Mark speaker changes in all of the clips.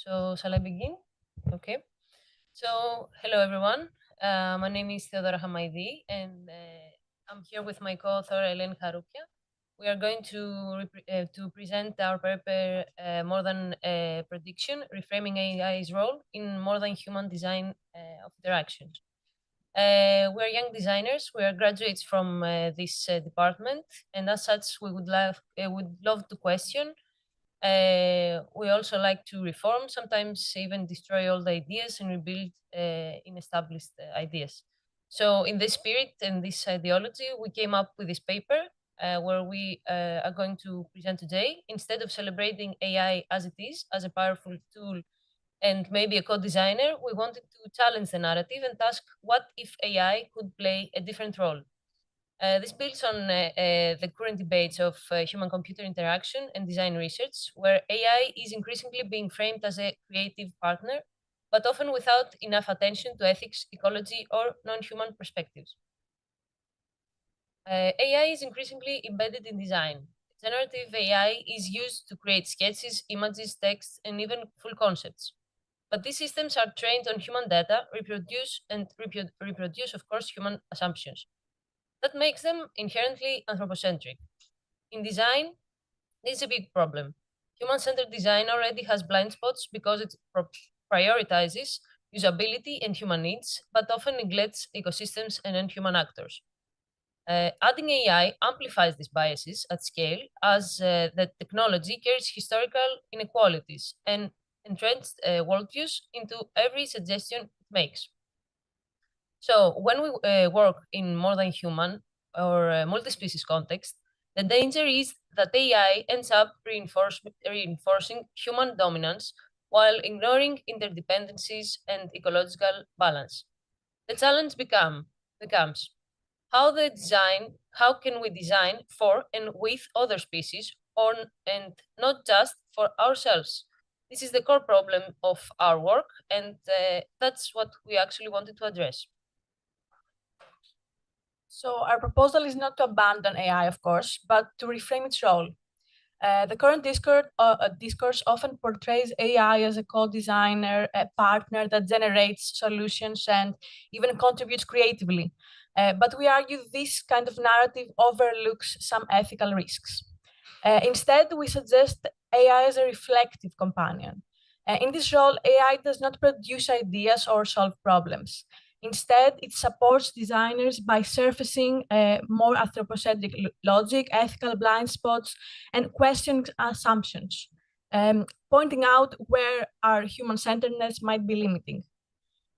Speaker 1: So shall I begin? Okay. So hello everyone. My name is Theodora Chamaidi, and I'm here with my co-author Helen Charoupia. We are going to present our paper more than prediction, reframing AI's role in more than human design of interactions. We're young designers. We are graduates from this department, and as such, we would love to question. We also like to reform, sometimes even destroy old ideas and rebuild in established ideas. So, in this spirit and this ideology, we came up with this paper where we are going to present today. Instead of celebrating AI as it is, as a powerful tool and maybe a co-designer, we wanted to challenge the narrative and ask what if AI could play a different role. This builds on the current debates of human-computer interaction and design research, where AI is increasingly being framed as a creative partner, but often without enough attention to ethics, ecology, or non-human perspectives. AI is increasingly embedded in design. Generative AI is used to create sketches, images, text, and even full concepts. But these systems are trained on human data, reproduce, of course, human assumptions. That makes them inherently anthropocentric. In design, this is a big problem. Human centered design already has blind spots because it prioritizes usability and human needs, but often neglects ecosystems and non human actors. Adding AI amplifies these biases at scale as the technology carries historical inequalities and entrenched worldviews into every suggestion it makes. So when we work in more than human or multi-species context, the danger is that AI ends up reinforcing human dominance while ignoring interdependencies and ecological balance. The challenge becomes how can we design for and with other species and not just for ourselves. This is the core problem of our work, and that's what we actually wanted to address.
Speaker 2: So our proposal is not to abandon AI, of course, but to reframe its role. The current discourse often portrays AI as a co-designer, a partner that generates solutions and even contributes creatively. But we argue this kind of narrative overlooks some ethical risks. Instead, we suggest AI as a reflective companion. In this role, AI does not produce ideas or solve problems. Instead, it supports designers by surfacing more anthropocentric logic, ethical blind spots, and questioning assumptions, pointing out where our human centeredness might be limiting.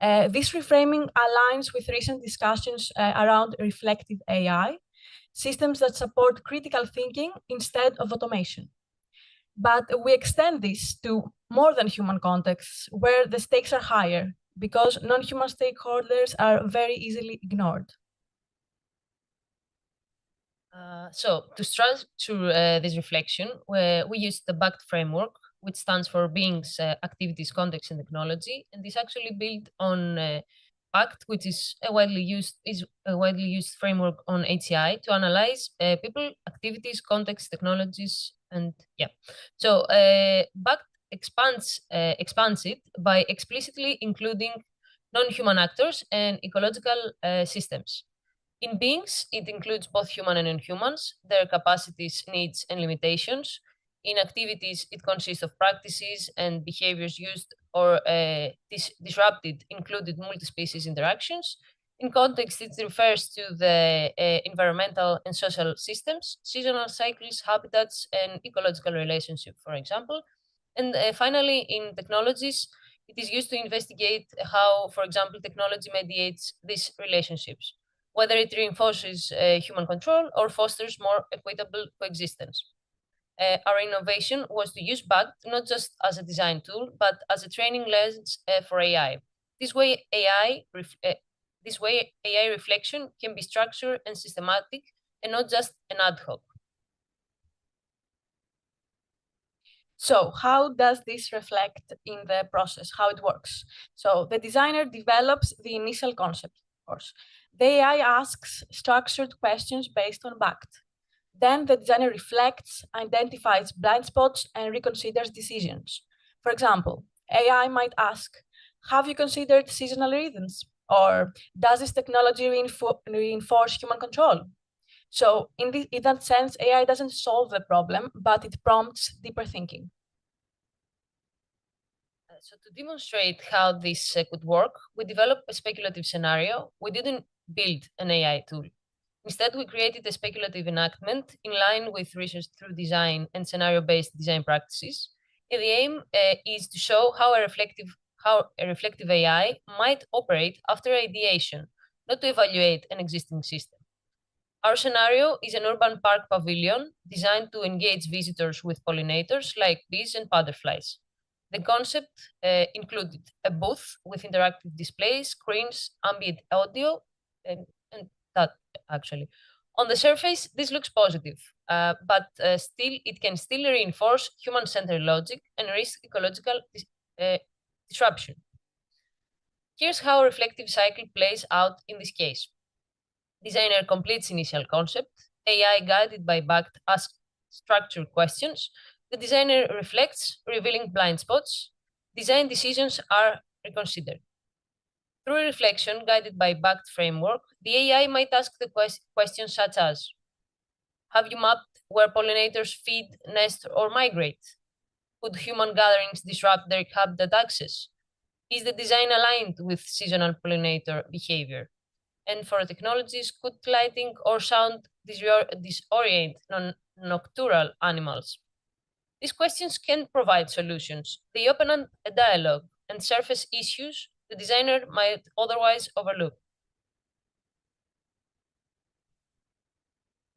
Speaker 2: This reframing aligns with recent discussions around reflective AI, systems that support critical thinking instead of automation. But we extend this to more than human contexts where the stakes are higher because non-human stakeholders are very easily ignored.
Speaker 1: So to structure this reflection, we use the BACT framework, which stands for Beings, Activities, Context, and Technology, and is actually built on BACT, which is a widely used framework on HCI to analyze people, activities, context, technologies, and yeah. So BACT expands it by explicitly including non-human actors and ecological systems. In beings, it includes both human and non-humans, their capacities, needs, and limitations. In activities, it consists of practices and behaviors used or disrupted, included multi-species interactions. In context, it refers to the environmental and social systems, seasonal cycles, habitats, and ecological relationships, for example. And finally, in technologies, it is used to investigate how, for example, technology mediates these relationships, whether it reinforces human control or fosters more equitable coexistence. Our innovation was to use BACT not just as a design tool, but as a training lens for AI. This way, AI reflection can be structured and systematic, and not just an ad hoc.
Speaker 2: So how does this reflect in the process, how it works? So the designer develops the initial concept, of course. The AI asks structured questions based on BACT. Then the designer reflects, identifies blind spots, and reconsiders decisions. For example, AI might ask, have you considered seasonal rhythms? Or does this technology reinforce human control? So in that sense, AI doesn't solve the problem, but it prompts deeper thinking.
Speaker 1: So to demonstrate how this could work, we developed a speculative scenario. We didn't build an AI tool. Instead, we created a speculative enactment in line with research through design and scenario-based design practices. And the aim is to show how a reflective AI might operate after ideation, not to evaluate an existing system. Our scenario is an urban park pavilion designed to engage visitors with pollinators like bees and butterflies. The concept included a booth with interactive displays, screens, ambient audio, and that actually. On the surface, this looks positive, but still, it can still reinforce human-centered logic and risk ecological disruption. Here's how a reflective cycle plays out in this case. Designer completes initial concept. AI guided by backed ask structured questions. The designer reflects, revealing blind spots. Design decisions are reconsidered. Through reflection guided by backed framework, the AI might ask the questions such as, have you mapped where pollinators feed, nest, or migrate? Could human gatherings disrupt their habitat access? Is the design aligned with seasonal pollinator behavior? And for technologies, could lighting or sound disorient nocturnal animals? These questions can provide solutions. They open a dialogue and surface issues the designer might otherwise overlook.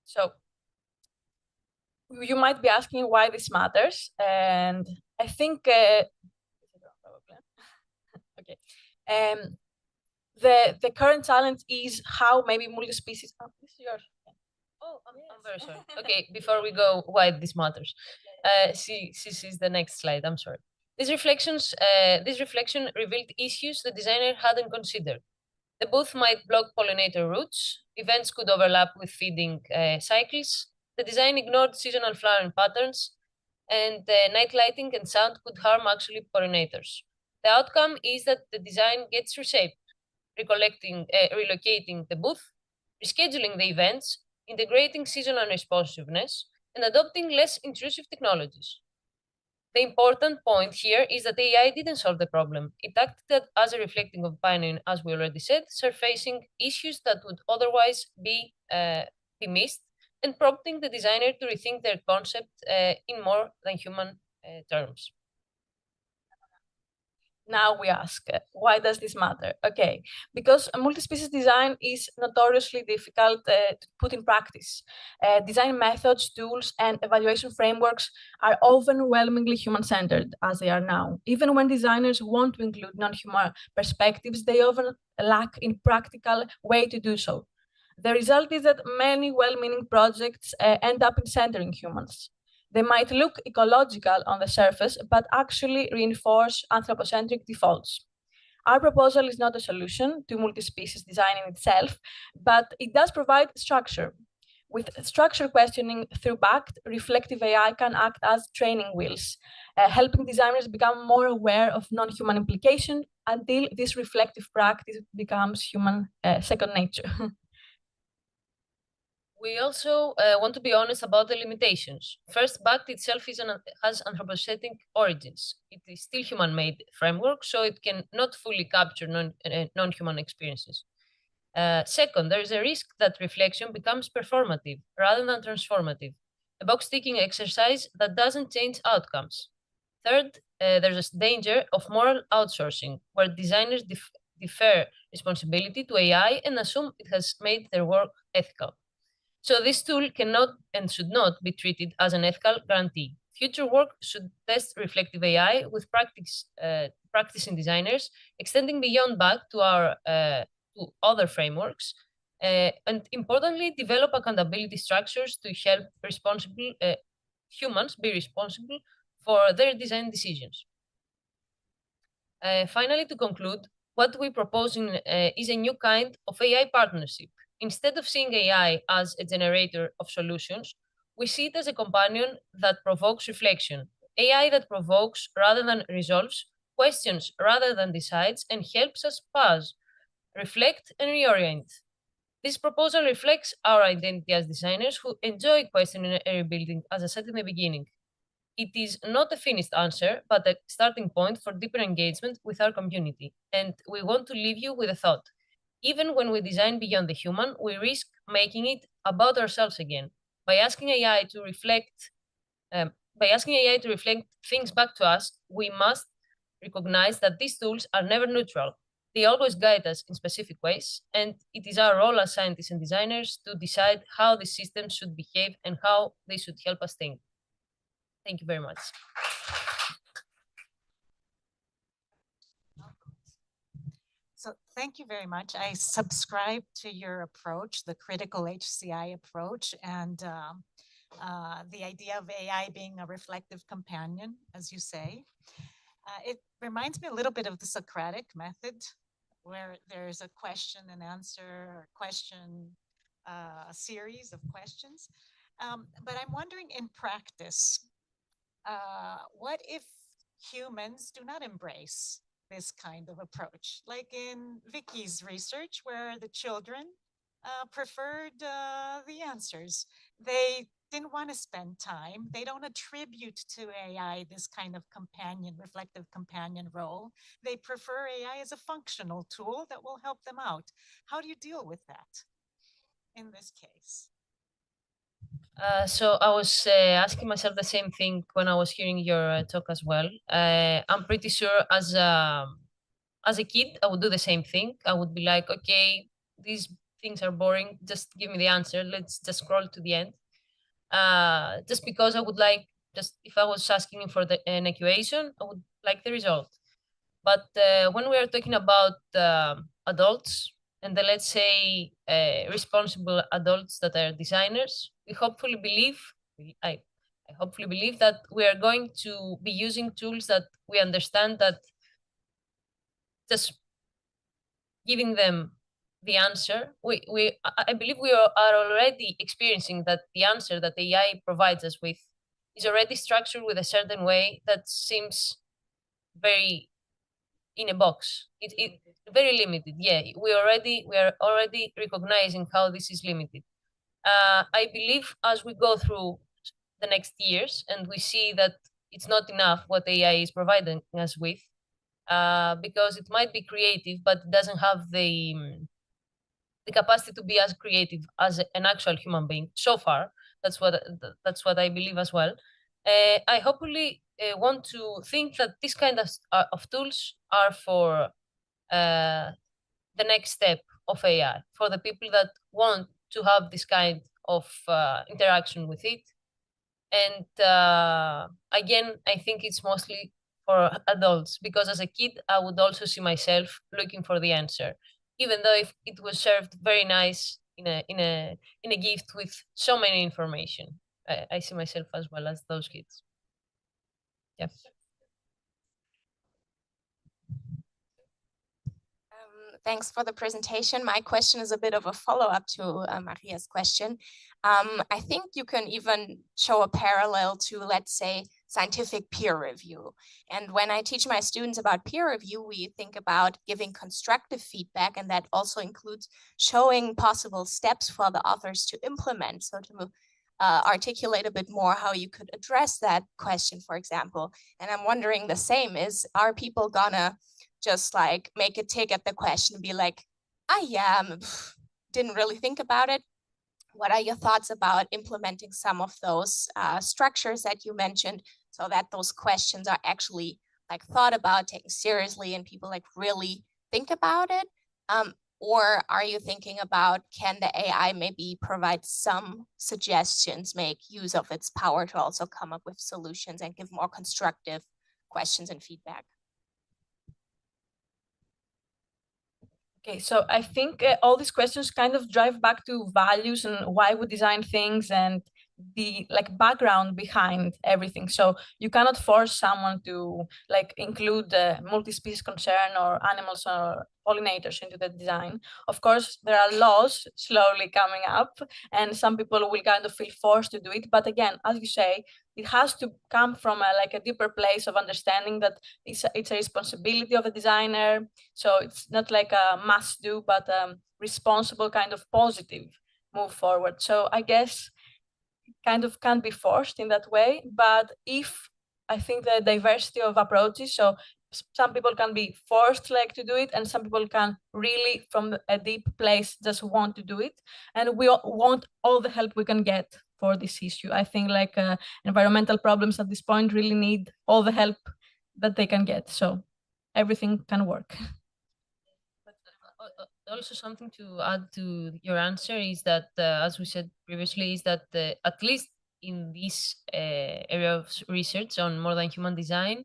Speaker 1: So, you might be asking why this matters, and I think okay. The current challenge is how maybe multi-species. Oh, this is yours. Oh, I'm very sorry. Okay, before we go, why this matters. See, this is the next slide. I'm sorry. This reflection revealed issues the designer hadn't considered. The booth might block pollinator routes. Events could overlap with feeding cycles. The design ignored seasonal flowering patterns, and night lighting and sound could harm actually pollinators. The outcome is that the design gets reshaped, relocating the booth, rescheduling the events, integrating seasonal responsiveness, and adopting less intrusive technologies. The important point here is that AI didn't solve the problem. It acted as a reflecting companion, as we already said, surfacing issues that would otherwise be missed and prompting the designer to rethink their concept in more than human terms.
Speaker 2: Now we ask, why does this matter? Okay, because multi-species design is notoriously difficult to put in practice. Design methods, tools, and evaluation frameworks are overwhelmingly human-centered, as they are now. Even when designers want to include non-human perspectives, they often lack in practical way to do so. The result is that many well-meaning projects end up in centering humans. They might look ecological on the surface, but actually reinforce anthropocentric defaults. Our proposal is not a solution to multi-species design in itself, but it does provide structure. With structure questioning through backed, reflective AI can act as training wheels, helping designers become more aware of non-human implication until this reflective practice becomes human second nature.
Speaker 1: We also want to be honest about the limitations. First, BACT itself has anthropocentric origins. It is still human-made framework, so it can not fully capture non-human experiences. Second, there is a risk that reflection becomes performative rather than transformative, a box-ticking exercise that doesn't change outcomes. Third, there's a danger of moral outsourcing, where designers defer responsibility to AI and assume it has made their work ethical. So this tool cannot and should not be treated as an ethical guarantee. Future work should test reflective AI with practicing designers, extending beyond back to other frameworks, and importantly, develop accountability structures to help responsible humans be responsible for their design decisions. Finally, to conclude, what we propose is a new kind of AI partnership. Instead of seeing AI as a generator of solutions, we see it as a companion that provokes reflection. AI that provokes rather than resolves questions rather than decides, and helps us pause, reflect, and reorient. This proposal reflects our identity as designers who enjoy questioning and rebuilding, as I said in the beginning. It is not a finished answer, but a starting point for deeper engagement with our community. And we want to leave you with a thought. Even when we design beyond the human, we risk making it about ourselves again. By asking AI to reflect, things back to us, we must recognize that these tools are never neutral. They always guide us in specific ways, and it is our role as scientists and designers to decide how the systems should behave and how they should help us think. Thank you very much.
Speaker 3: So thank you very much. I subscribe to your approach, the critical HCI approach, and the idea of AI being a reflective companion, as you say. It reminds me a little bit of the Socratic method, where there's a question and answer, or question, a series of questions. But I'm wondering, in practice, what if humans do not embrace this kind of approach? Like in Vicky's research, where the children preferred the answers. They didn't want to spend time. They don't attribute to AI this kind of companion, reflective companion role. They prefer AI as a functional tool that will help them out. How do you deal with that in this case?
Speaker 1: So I was asking myself the same thing when I was hearing your talk as well. I'm pretty sure as a kid, I would do the same thing. I would be like, okay, these things are boring. Just give me the answer. Let's just scroll to the end. Just because I would like, just if I was asking for an equation, I would like the result. But when we are talking about adults, and let's say responsible adults that are designers, we hopefully believe, I, I hopefully believe that we are going to be using tools that we understand that just giving them the answer, I believe we are already experiencing that the answer that AI provides us with is already structured with a certain way that seems very in a box. It very limited. Yeah, we are already recognizing how this is limited. I believe as we go through the next years and we see that it's not enough what AI is providing us with, because it might be creative, but it doesn't have the capacity to be as creative as an actual human being. So far, that's what I believe as well. I hopefully want to think that this kind of tools are for the next step of AI, for the people that want to have this kind of interaction with it. And again, I think it's mostly for adults, because as a kid, I would also see myself looking for the answer, even though if it was served very nice in a gift with so many information. I see myself as well as those kids. Yeah.
Speaker 4: Thanks for the presentation. My question is a bit of a follow-up to Maria's question. I think you can even show a parallel to, let's say, scientific peer review. And when I teach my students about peer review, we think about giving constructive feedback, and that also includes showing possible steps for the authors to implement. So to articulate a bit more how you could address that question, for example. And I'm wondering the same is, are people gonna just like make a tick at the question and be like, yeah, didn't really think about it. What are your thoughts about implementing some of those structures that you mentioned so that those questions are actually like thought about, taken seriously, and people like really think about it? Or are you thinking about, can the AI maybe provide some suggestions, make use of its power to also come up with solutions and give more constructive questions and feedback?
Speaker 2: Okay, so I think all these questions kind of drive back to values and why we design things, and the like background behind everything. So you cannot force someone to like include multi-species concern or animals or pollinators into the design. Of course, there are laws slowly coming up, and some people will kind of feel forced to do it. But again, as you say, it has to come from like a deeper place of understanding that it's a responsibility of the designer. So it's not like a must do, but responsible kind of positive move forward. So I guess kind of can't be forced in that way. But if I think the diversity of approaches, so some people can be forced like to do it, and some people can really from a deep place just want to do it. And we want all the help we can get for this issue. I think like environmental problems at this point really need all the help that they can get. So everything can work.
Speaker 1: Also, something to add to your answer is that, as we said previously, is that at least in this area of research on more than human design,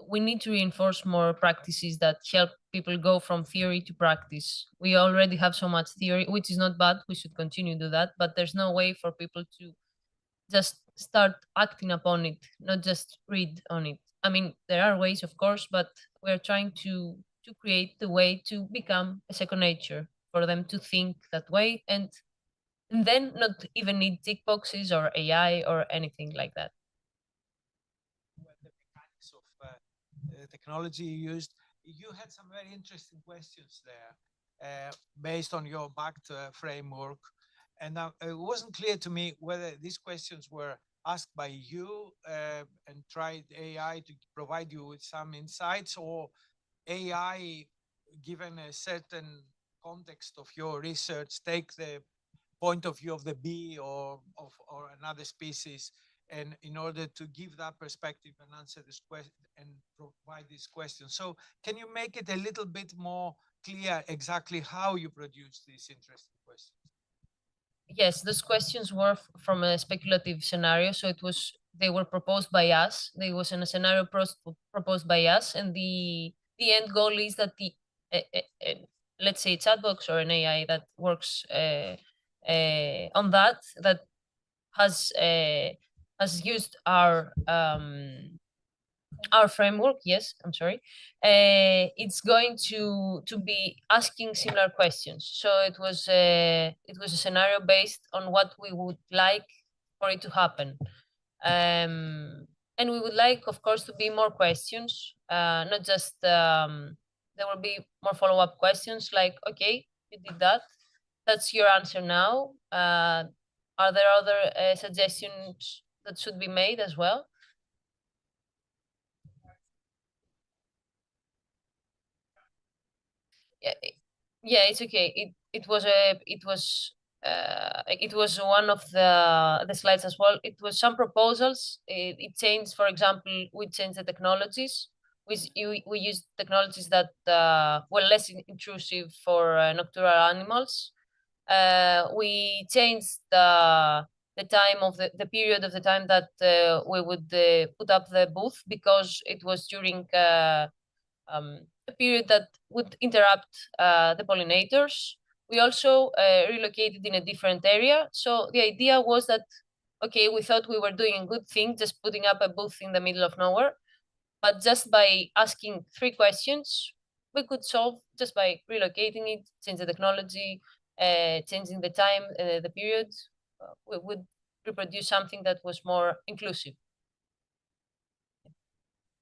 Speaker 1: we need to reinforce more practices that help people go from theory to practice. We already have so much theory, which is not bad. We should continue to do that, but there's no way for people to just start acting upon it, not just read on it. I mean, there are ways, of course, but we're trying to create the way to become a second nature for them to think that way, and then not even need tick boxes or AI or anything like that.
Speaker 5: The mechanics of technology you used, you had some very interesting questions there based on your backed framework. And it wasn't clear to me whether these questions were asked by you and tried AI to provide you with some insights, or AI, given a certain context of your research, take the point of view of the bee or another species, and in order to give that perspective and answer this question and provide these questions. So can you make it a little bit more clear exactly how you produce these interesting questions?
Speaker 1: Yes, those questions were from a speculative scenario. So they were proposed by us. They was in a scenario proposed by us, and the end goal is that the let's say chatbox or an AI that works on that has used our framework. Yes, I'm sorry. It's going to be asking similar questions. So it was a scenario based on what we would like for it to happen, and we would like, of course, to be more questions. Not just there will be more follow-up questions like, okay, you did that. That's your answer now. Are there other suggestions that should be made as well? Yeah, it's okay. It was one of the slides as well. It was some proposals. It changed, for example, we changed the technologies. We used technologies that were less intrusive for nocturnal animals. We changed the time of the period of the time that we would put up the booth, because it was during a period that would interrupt the pollinators. We also relocated in a different area. So the idea was that, okay, we thought we were doing a good thing, just putting up a booth in the middle of nowhere. But just by asking 3 questions, we could solve just by relocating it, change the technology, changing the time, the period. We would reproduce something that was more inclusive.